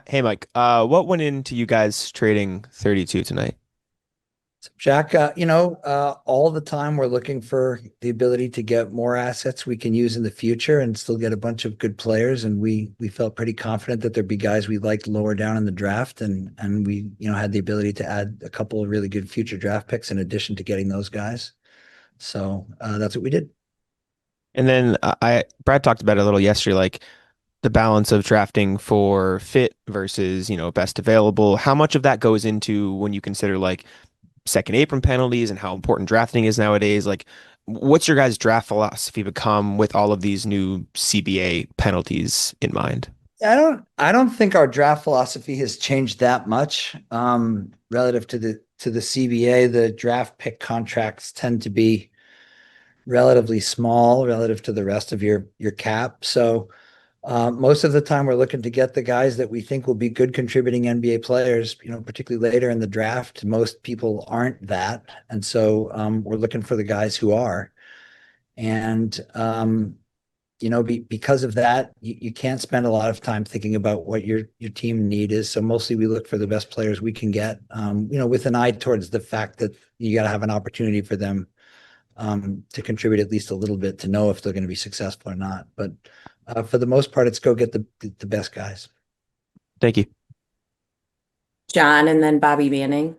Hey Mike, what went into you guys trading 32 tonight? So Jack, all the time we're looking for the ability to get more assets we can use in the future and still get a bunch of good players. And we felt pretty confident that there'd be guys we liked lower down in the draft, and we had the ability to add a couple of really good future draft picks in addition to getting those guys. So that's what we did. And then Brad talked about it a little yesterday, like the balance of drafting for fit versus, best available. How much of that goes into when you consider like second apron penalties and how important drafting is nowadays? Like, what's your guys' draft philosophy become with all of these new CBA penalties in mind? I don't think our draft philosophy has changed that much relative to the CBA. The draft pick contracts tend to be relatively small relative to the rest of your cap. So most of the time we're looking to get the guys that we think will be good contributing NBA players, particularly later in the draft. Most people aren't that. And so we're looking for the guys who are. And because of that, you can't spend a lot of time thinking about what your team need is. So mostly we look for the best players we can get, with an eye towards the fact that you got to have an opportunity for them to contribute at least a little bit to know if they're going to be successful or not. But for the most part, it's go get the best guys. Thank you. John and then Bobby Manning.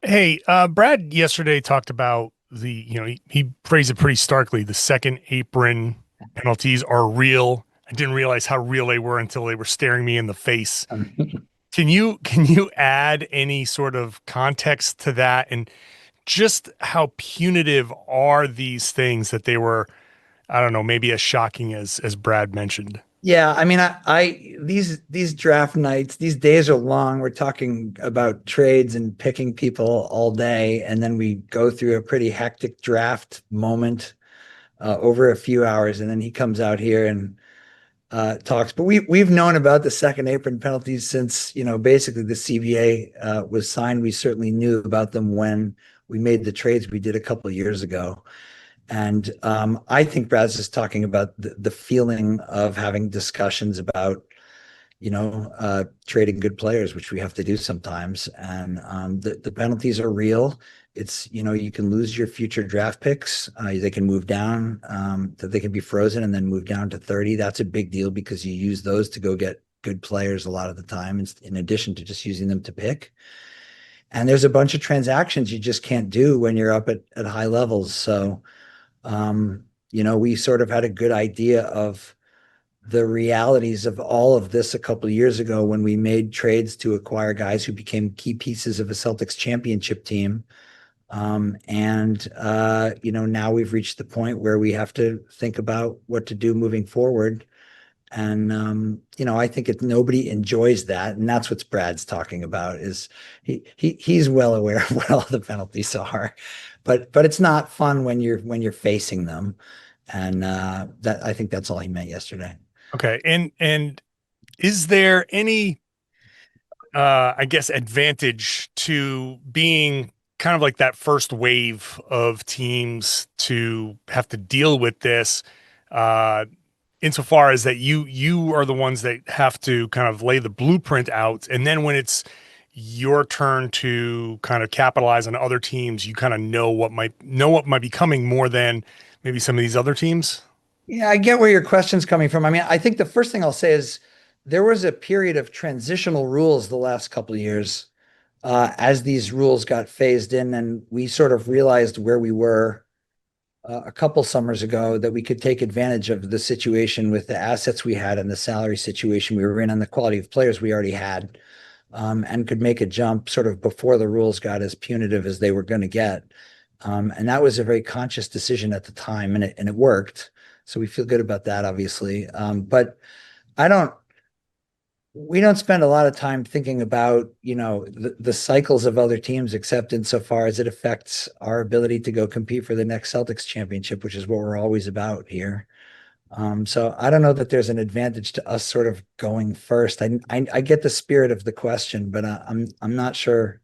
Hey, Brad yesterday talked about he phrased it pretty starkly. The second apron penalties are real. I didn't realize how real they were until they were staring me in the face. Can you add any sort of context to that and just how punitive are these things that they were, I don't know, maybe as shocking as Brad mentioned? Yeah, I mean, I these draft nights, these days are long. We're talking about trades and picking people all day, and then we go through a pretty hectic draft moment over a few hours, and then he comes out here and talks. But we've known about the second apron penalties since basically the CBA was signed. We certainly knew about them when we made the trades we did a couple of years ago. And I think Brad's just talking about the feeling of having discussions about, trading good players, which we have to do sometimes. And the penalties are real. It's, you can lose your future draft picks. They can move down, that they can be frozen and then move down to 30. That's a big deal because you use those to go get good players a lot of the time, in addition to just using them to pick. And there's a bunch of transactions you just can't do when you're up at high levels. So, we sort of had a good idea of the realities of all of this a couple of years ago when we made trades to acquire guys who became key pieces of a Celtics championship team. Now we've reached the point where we have to think about what to do moving forward. And I think nobody enjoys that, and that's what Brad's talking about. Is he's well aware of what all the penalties are, but it's not fun when you're facing them, and that I think that's all he meant yesterday. Okay, and is there any I guess advantage to being kind of like that first wave of teams to have to deal with this, uh, insofar as that you are the ones that have to kind of lay the blueprint out, and then when it's your turn to kind of capitalize on other teams, you kind of know what might be coming more than maybe some of these other teams. Yeah, I get where your question's coming from. I mean, I think the first thing I'll say is there was a period of transitional rules the last couple of years as these rules got phased in, and we sort of realized where we were a couple summers ago that we could take advantage of the situation with the assets we had and the salary situation we were in and the quality of players we already had, and could make a jump sort of before the rules got as punitive as they were going to get. And that was a very conscious decision at the time, and it worked. So we feel good about that, obviously. But I don't we don't spend a lot of time thinking about, the cycles of other teams, except insofar as it affects our ability to go compete for the next Celtics championship, which is what we're always about here. So I don't know that there's an advantage to us sort of going first. I get the spirit of the question, but I'm not sure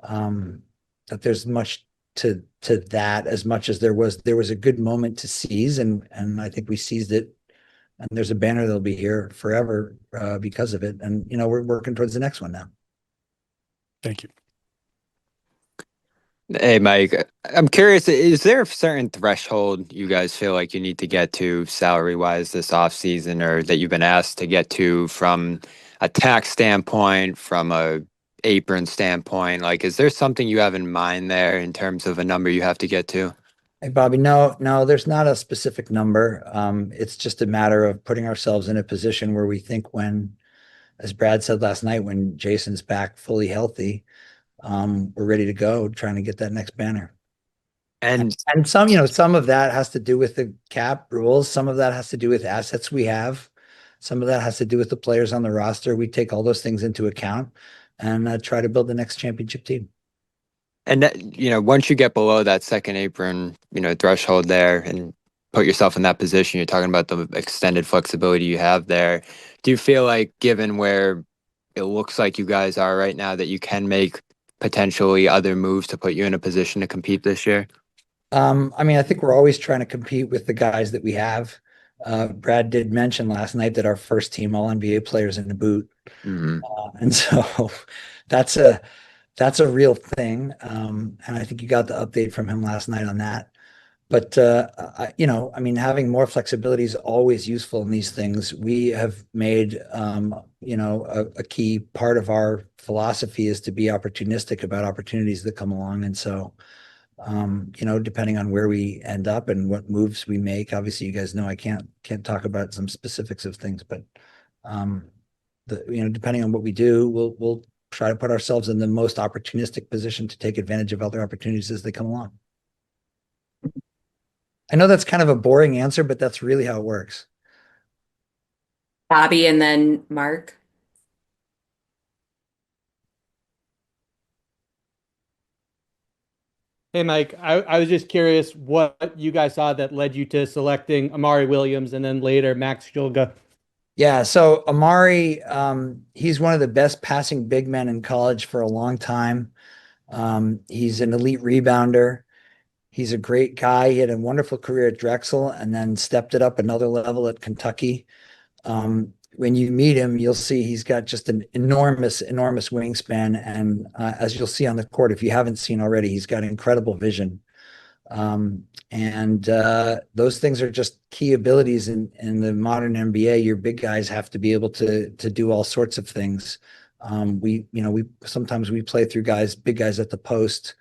that there's much to that as much as there was a good moment to seize, and I think we seized it, and there's a banner that'll be here forever because of it. And we're working towards the next one now. Thank you. Hey, Mike, I'm curious, is there a certain threshold you guys feel like you need to get to salary-wise this offseason, or that you've been asked to get to from a tax standpoint, from a apron standpoint? Like, is there something you have in mind there in terms of a number you have to get to? Hey, Bobby, no, there's not a specific number. It's just a matter of putting ourselves in a position where we think when, as Brad said last night, when Jason's back fully healthy, we're ready to go, trying to get that next banner. And Some of that has to do with the cap rules. Some of that has to do with assets we have. Some of that has to do with the players on the roster. We take all those things into account and try to build the next championship team. once you get below that second apron, threshold there and put yourself in that position, you're talking about the extended flexibility you have there. Do you feel like, given where it looks like you guys are right now, that you can make potentially other moves to put you in a position to compete this year? I think we're always trying to compete with the guys that we have. Brad did mention last night that our first team All NBA players in the boot. Mm-hmm. And so that's a real thing. And I think you got the update from him last night on that. But having more flexibility is always useful in these things. We have made a key part of our philosophy is to be opportunistic about opportunities that come along. And so depending on where we end up and what moves we make, obviously you guys know I can't talk about some specifics of things, but depending on what we do, we'll try to put ourselves in the most opportunistic position to take advantage of other opportunities as they come along. I know that's kind of a boring answer, but that's really how it works. Bobby and then Mark. Hey, Mike, I was just curious what you guys saw that led you to selecting Amari Williams and then later Max Shulga. Yeah, so Amari, he's one of the best passing big men in college for a long time. He's an elite rebounder. He's a great guy. He had a wonderful career at Drexel and then stepped it up another level at Kentucky. When you meet him, you'll see he's got just an enormous wingspan. And as you'll see on the court, if you haven't seen already, he's got incredible vision. And those things are just key abilities in the modern NBA. Your big guys have to be able to do all sorts of things. We sometimes we play through big guys at the post.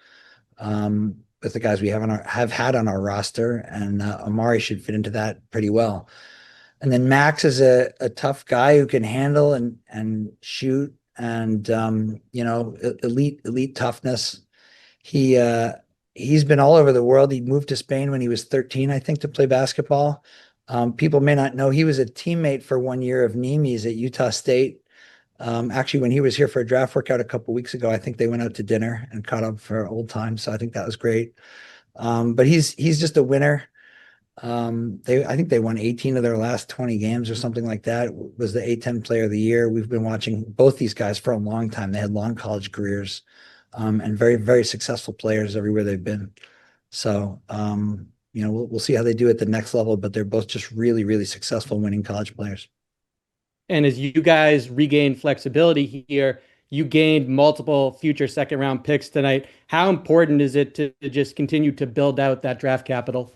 With the guys we have had on our roster, and Amari should fit into that pretty well. And then Max is a tough guy who can handle and shoot, and elite toughness. He's been all over the world. He moved to Spain when he was 13, I think, to play basketball. People may not know he was a teammate for 1 year of Nimi's at Utah State. Actually, when he was here for a draft workout a couple weeks ago, I think they went out to dinner and caught up for old times. So I think that was great. But he's just a winner. I think they won 18 of their last 20 games or something like that. Was the A10 player of the year. We've been watching both these guys for a long time. They had long college careers, and very, very successful players everywhere they've been. So, we'll see how they do at the next level, but they're both just really, really successful winning college players. And as you guys regain flexibility here, you gained multiple future second round picks tonight. How important is it to just continue to build out that draft capital?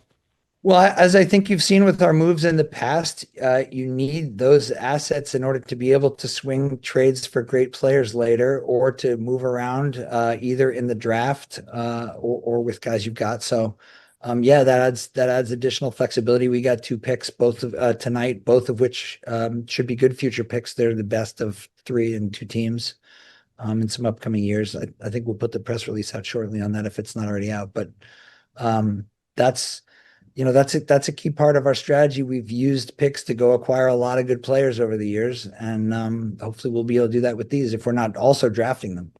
Well, as I think you've seen with our moves in the past, you need those assets in order to be able to swing trades for great players later, or to move around either in the draft or with guys you've got. So, that adds additional flexibility. We got 2 picks both of tonight, both of which should be good future picks. They're the best of 3 and 2 teams in some upcoming years. I think we'll put the press release out shortly on that if it's not already out. But that's a key part of our strategy. We've used picks to go acquire a lot of good players over the years, and hopefully we'll be able to do that with these if we're not also drafting them.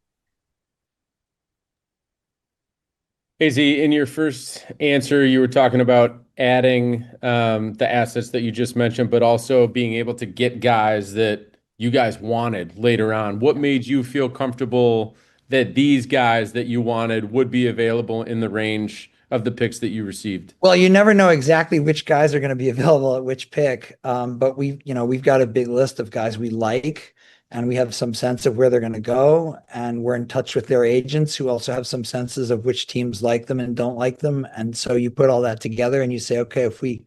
AZ, in your first answer, you were talking about adding the assets that you just mentioned, but also being able to get guys that you guys wanted later on. What made you feel comfortable that these guys that you wanted would be available in the range of the picks that you received? Well, you never know exactly which guys are going to be available at which pick. But we've got a big list of guys we like, and we have some sense of where they're going to go, and we're in touch with their agents who also have some senses of which teams like them and don't like them. And so you put all that together and you say, okay, if we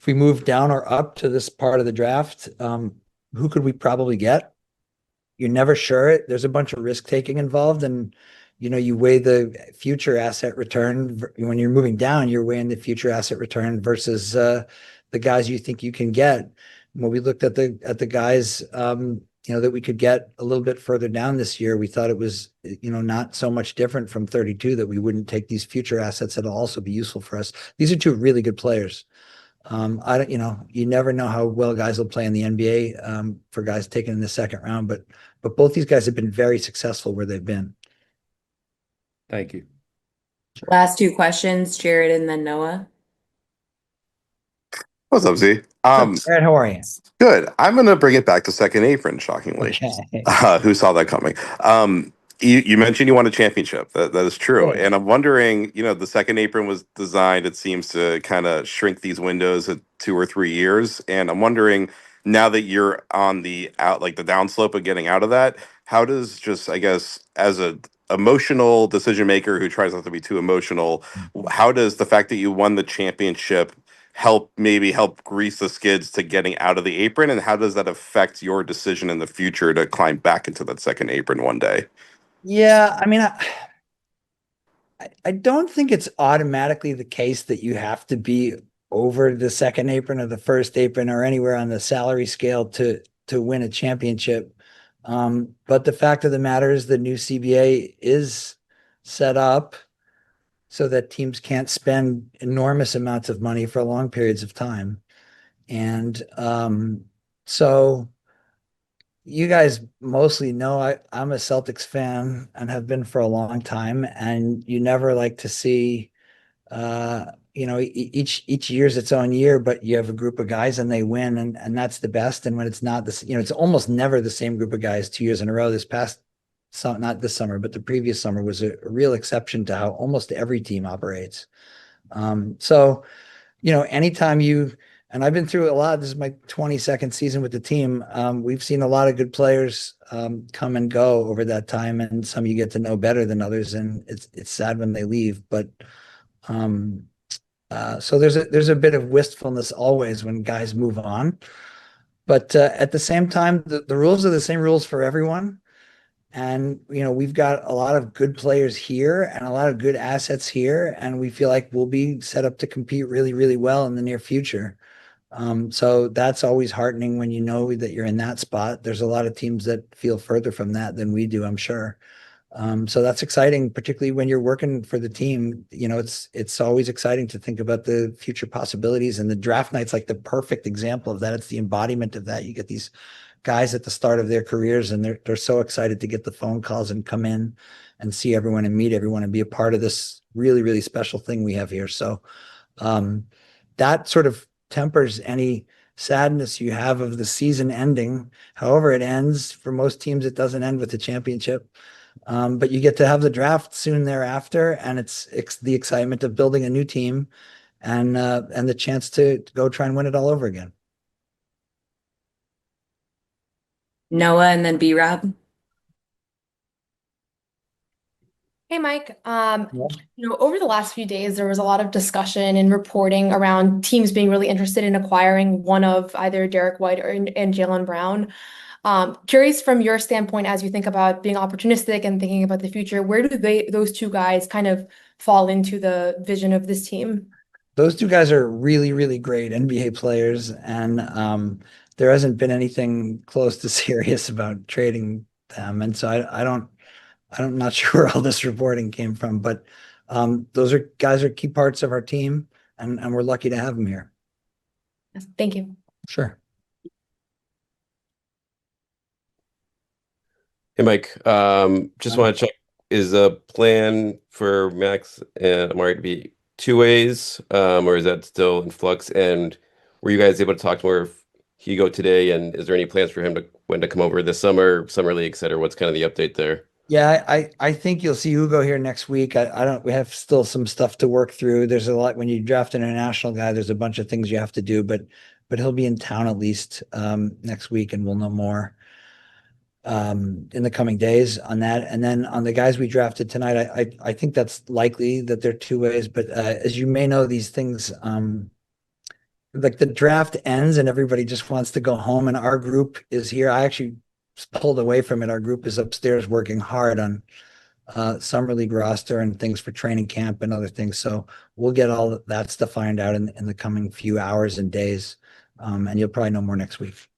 move down or up to this part of the draft, who could we probably get? You're never sure. There's a bunch of risk taking involved, and you weigh the future asset return. When you're moving down, you're weighing the future asset return versus the guys you think you can get. When we looked at the guys, that we could get a little bit further down this year, we thought it was, not so much different from 32 that we wouldn't take these future assets that'll also be useful for us. These are two really good players. I don't, you never know how well guys will play in the NBA for guys taken in the second round, but both these guys have been very successful where they've been. Thank you. Last two questions, Jared and then Noah. What's up, Z? Brad, how are you? Good. I'm going to bring it back to second apron, shockingly. Okay. Who saw that coming? You mentioned you won a championship. That is true. Right. And I'm wondering, the second apron was designed, it seems, to kind of shrink these windows at 2 or 3 years. And I'm wondering, now that you're on the downslope of getting out of that, how does, just, I guess, as a emotional decision maker who tries not to be too emotional, how does the fact that you won the championship help grease the skids to getting out of the apron, and how does that affect your decision in the future to climb back into that second apron one day? Yeah, I mean, I don't think it's automatically the case that you have to be over the second apron or the first apron or anywhere on the salary scale to win a championship. But the fact of the matter is the new CBA is set up so that teams can't spend enormous amounts of money for long periods of time. And so you guys mostly know I'm a Celtics fan and have been for a long time, and you never like to see each year's its own year, but you have a group of guys and they win, and that's the best. And when it's not this, it's almost never the same group of guys 2 years in a row. Not this summer, but the previous summer was a real exception to how almost every team operates. So, anytime and I've been through a lot. This is my 22nd season with the team. We've seen a lot of good players come and go over that time, and some you get to know better than others, and it's sad when they leave. But so there's a bit of wistfulness always when guys move on. But at the same time, the rules are the same rules for everyone. And, we've got a lot of good players here and a lot of good assets here. And we feel like we'll be set up to compete really, really well in the near future. So that's always heartening when you know that you're in that spot. There's a lot of teams that feel further from that than we do, I'm sure. So that's exciting, particularly when you're working for the team. It's always exciting to think about the future possibilities. And the draft night's like the perfect example of that. It's the embodiment of that. You get these guys at the start of their careers, and they're so excited to get the phone calls and come in and see everyone and meet everyone and be a part of this really, really special thing we have here. So that sort of tempers any sadness you have of the season ending. However it ends, for most teams, it doesn't end with the championship. But you get to have the draft soon thereafter, and it's the excitement of building a new team and the chance to go try and win it all over again. Noah and then B-Rob. Hey, Mike. Yeah. Over the last few days, there was a lot of discussion and reporting around teams being really interested in acquiring one of either Derek White and Jaylen Brown. Curious from your standpoint, as you think about being opportunistic and thinking about the future, where do those two guys kind of fall into the vision of this team? Those two guys are really, really great NBA players, and there hasn't been anything close to serious about trading them. And so I'm not sure where all this reporting came from, but those guys are key parts of our team, and we're lucky to have them here. Yes, thank you. Sure. Hey, Mike. Just want to check, is the plan for Max and Amari to be two ways, or is that still in flux? And were you guys able to talk more of Hugo today? And is there any plans for him when to come over this summer league, et cetera? What's kind of the update there? Yeah, I think you'll see Hugo here next week. I don't, we have still some stuff to work through. There's a lot when you draft an international guy, there's a bunch of things you have to do, but he'll be in town at least next week and we'll know more in the coming days on that. And then on the guys we drafted tonight, I think that's likely that they're two ways, but as you may know, these things like the draft ends and everybody just wants to go home and our group is here. I actually pulled away from it. Our group is upstairs working hard on summer league roster and things for training camp and other things. So we'll get all that stuff ironed out in the coming few hours and days. And you'll probably know more next week.